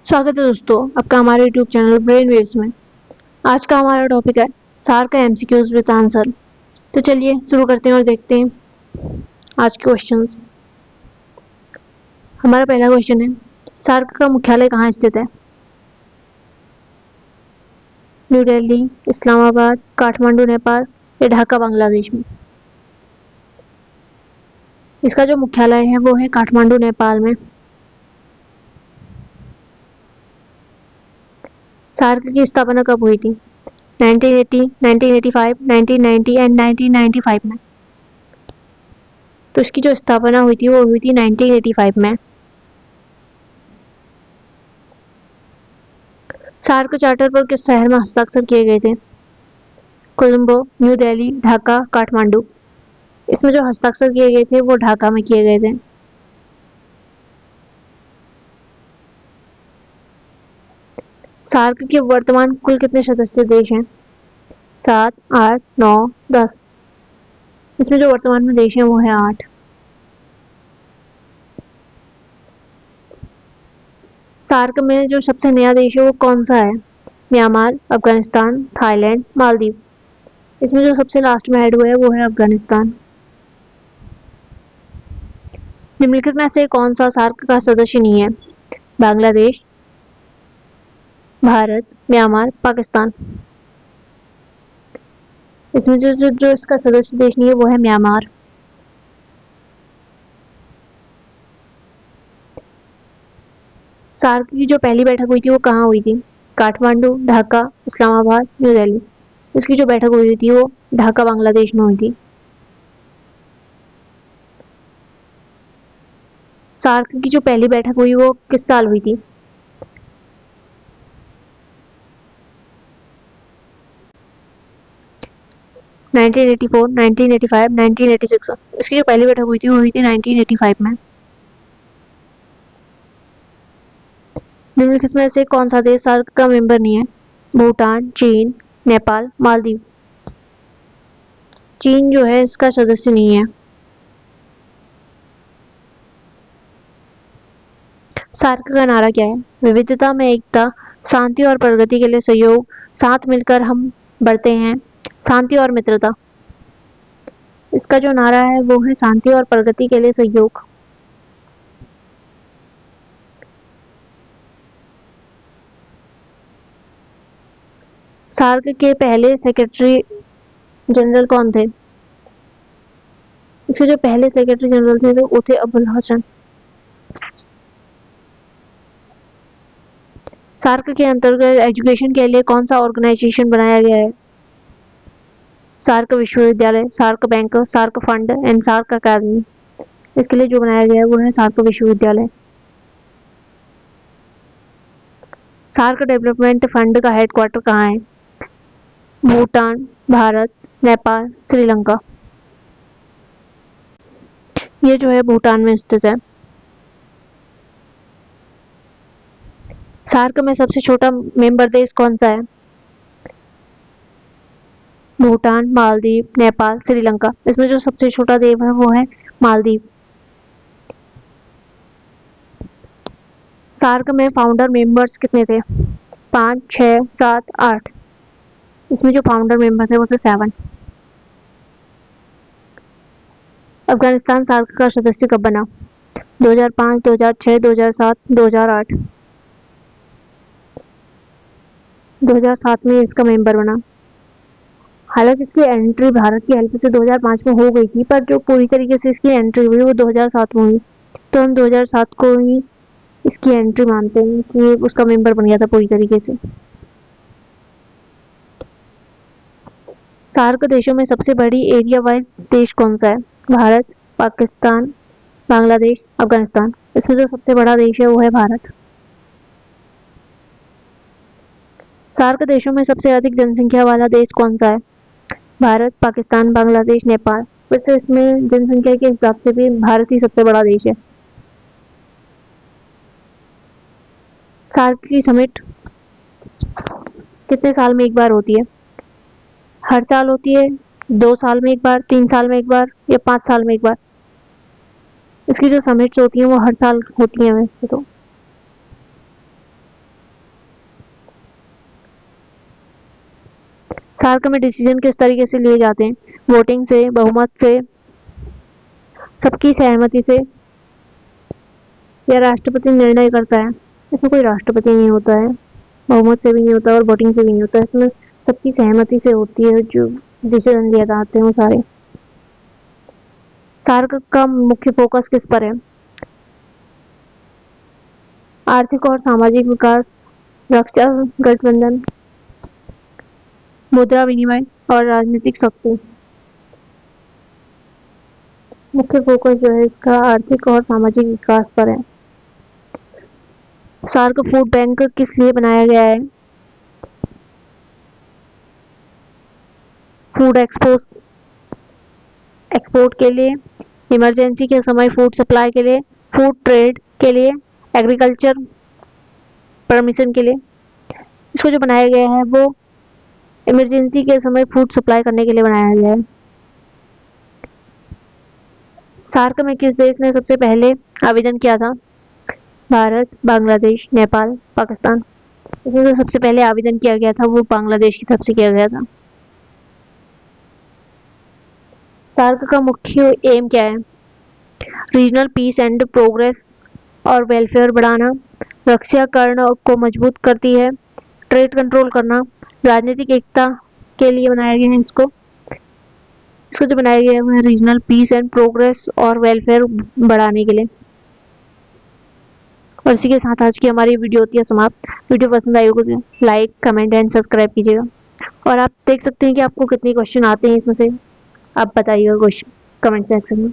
स्वागत है दोस्तों आपका हमारे यूट्यूब चैनल ब्रेन वेव्स में। आज का हमारा टॉपिक है सार का एमसीक्यूज विद आंसर। तो चलिए शुरू करते हैं और देखते हैं आज के क्वेश्चंस। हमारा पहला क्वेश्चन है, सार्क का मुख्यालय कहाँ स्थित है? न्यू दिल्ली, इस्लामाबाद, काठमांडू नेपाल या ढाका बांग्लादेश में? इसका जो मुख्यालय है वो है काठमांडू नेपाल में। सार्क की स्थापना कब हुई थी? 1980, 1985, 1990 एंड 1995 में। तो इसकी जो स्थापना हुई थी वो हुई थी 1985 में। सार्क चार्टर पर किस शहर में हस्ताक्षर किए गए थे? कोलंबो, न्यू दिल्ली, ढाका, काठमांडू। इसमें जो हस्ताक्षर किए गए थे वो ढाका में किए गए थे। सार्क के वर्तमान कुल कितने सदस्य देश हैं? 7, 8, 9, 10। इसमें जो वर्तमान में देश है वो है 8। सार्क में जो सबसे नया देश है वो कौन सा है? Myanmar, Afghanistan, Thailand, Maldives. इसमें जो सबसे लास्ट में ऐड हुआ है वो है अफगानिस्तान। निम्नलिखित में से कौन सा सार्क का सदस्य नहीं है? बांग्लादेश, भारत, म्यांमार, पाकिस्तान। इसमें जो इसका सदस्य देश नहीं है वो है म्यांमार। सार्क की जो पहली बैठक हुई थी वो कहाँ हुई थी? काठमांडू, ढाका, इस्लामाबाद, न्यू दिल्ली। इसकी जो बैठक हुई थी वो ढाका बांग्लादेश में हुई थी। सार्क की जो पहली बैठक हुई वो किस साल हुई थी? 1984, 1985, 1986। इसकी जो पहली बैठक हुई थी वो हुई थी 1985 में। निम्नलिखित में से कौन सा देश सार्क का मेंबर नहीं है? भूटान, चीन, नेपाल, मालदीव। चीन जो है इसका सदस्य नहीं है। सार्क का नारा क्या है? विविधता में एकता, शांति और प्रगति के लिए सहयोग, साथ मिलकर हम बढ़ते हैं, शांति और मित्रता। इसका जो नारा है वो है शांति और प्रगति के लिए सहयोग। सार्क के पहले सेक्रेटरी जनरल कौन थे? इसके जो पहले सेक्रेटरी जनरल थे वो थे अबुल हसन। सार्क के अंतर्गत एजुकेशन के लिए कौन सा ऑर्गेनाइजेशन बनाया गया है? सार्क विश्वविद्यालय, SAARC bank, SAARC fund and SAARC academy. इसके लिए जो बनाया गया है वो है सार्क विश्वविद्यालय। सार्क डेवलपमेंट फंड का हेडक्वार्टर कहाँ है? भूटान, भारत, नेपाल, श्रीलंका। ये जो है भूटान में स्थित है। सार्क में सबसे छोटा मेंबर देश कौन सा है? भूटान, मालदीव, नेपाल, श्रीलंका। इसमें जो सबसे छोटा देश है वो है मालदीव। सार्क में फाउंडर मेंबर्स कितने थे? 5, 6, 7, 8। इसमें जो फाउंडर मेंबर थे वो थे 7। अफगानिस्तान सार्क का सदस्य कब बना? 2005, 2006, 2007, 2008। 2007 में इसका मेंबर बना। हालांकि इसकी एंट्री भारत की हेल्प से 2005 में हो गई थी, पर जो पूरी तरीके से इसकी एंट्री हुई वो 2007 में हुई। तो हम 2007 को ही इसकी एंट्री मानते हैं कि उसका मेंबर बन गया था पूरी तरीके से। सार्क देशों में सबसे बड़ी एरिया वाइज देश कौन सा है? भारत, पाकिस्तान, बांग्लादेश, अफगानिस्तान। इसमें जो सबसे बड़ा देश है वो है भारत। सार्क देशों में सबसे अधिक जनसंख्या वाला देश कौन सा है? भारत, पाकिस्तान, बांग्लादेश, नेपाल। वैसे इसमें जनसंख्या के हिसाब से भी भारत ही सबसे बड़ा देश है। सार्क की समिट कितने साल में एक बार होती है? हर साल होती है, 2 साल में एक बार, 3 साल में एक बार या 5 साल में एक बार? इसकी जो समिट्स होती हैं वो हर साल होती हैं वैसे तो। सार्क में डिसीजन किस तरीके से लिए जाते हैं? वोटिंग से, बहुमत से, सबकी सहमति से, या राष्ट्रपति निर्णय करता है? इसमें कोई राष्ट्रपति नहीं होता है, बहुमत से भी नहीं होता और वोटिंग से भी नहीं होता है। इसमें सबकी सहमति से होती है, जो डिसीजन लिए जाते हैं वो सारे। सार्क का मुख्य फोकस किस पर है? आर्थिक और सामाजिक विकास, रक्षा गठबंधन, मुद्रा विनिमय और राजनीतिक शक्ति। मुख्य फोकस जो है इसका आर्थिक और सामाजिक विकास पर है। सार्क फूड बैंक किस लिए बनाया गया है? फूड एक्सपोर्ट के लिए, इमरजेंसी के समय फूड सप्लाई के लिए, फूड ट्रेड के लिए, एग्रीकल्चर परमिशन के लिए। इसको जो बनाया गया है वो इमरजेंसी के समय फूड सप्लाई करने के लिए बनाया गया है। सार्क में किस देश ने सबसे पहले आवेदन किया था? भारत, बांग्लादेश, नेपाल, पाकिस्तान। इसमें जो सबसे पहले आवेदन किया गया था वो बांग्लादेश की तरफ से किया गया था। सार्क का मुख्य एम क्या है? रीजनल पीस एंड प्रोग्रेस और वेलफेयर बढ़ाना, रक्षा करण को मजबूत करती है, ट्रेड कंट्रोल करना, राजनीतिक एकता के लिए बनाया गया है इसको। इसको जो बनाया गया है वो है रीजनल पीस एंड प्रोग्रेस और वेलफेयर बढ़ाने के लिए। और इसी के साथ आज की हमारी वीडियो होती है समाप्त। वीडियो पसंद आई हो तो लाइक, कमेंट एंड सब्सक्राइब कीजिएगा। और आप देख सकते हैं कि आपको कितने क्वेश्चन आते हैं इसमें से, आप बताइएगा क्वेश्चन कमेंट सेक्शन में।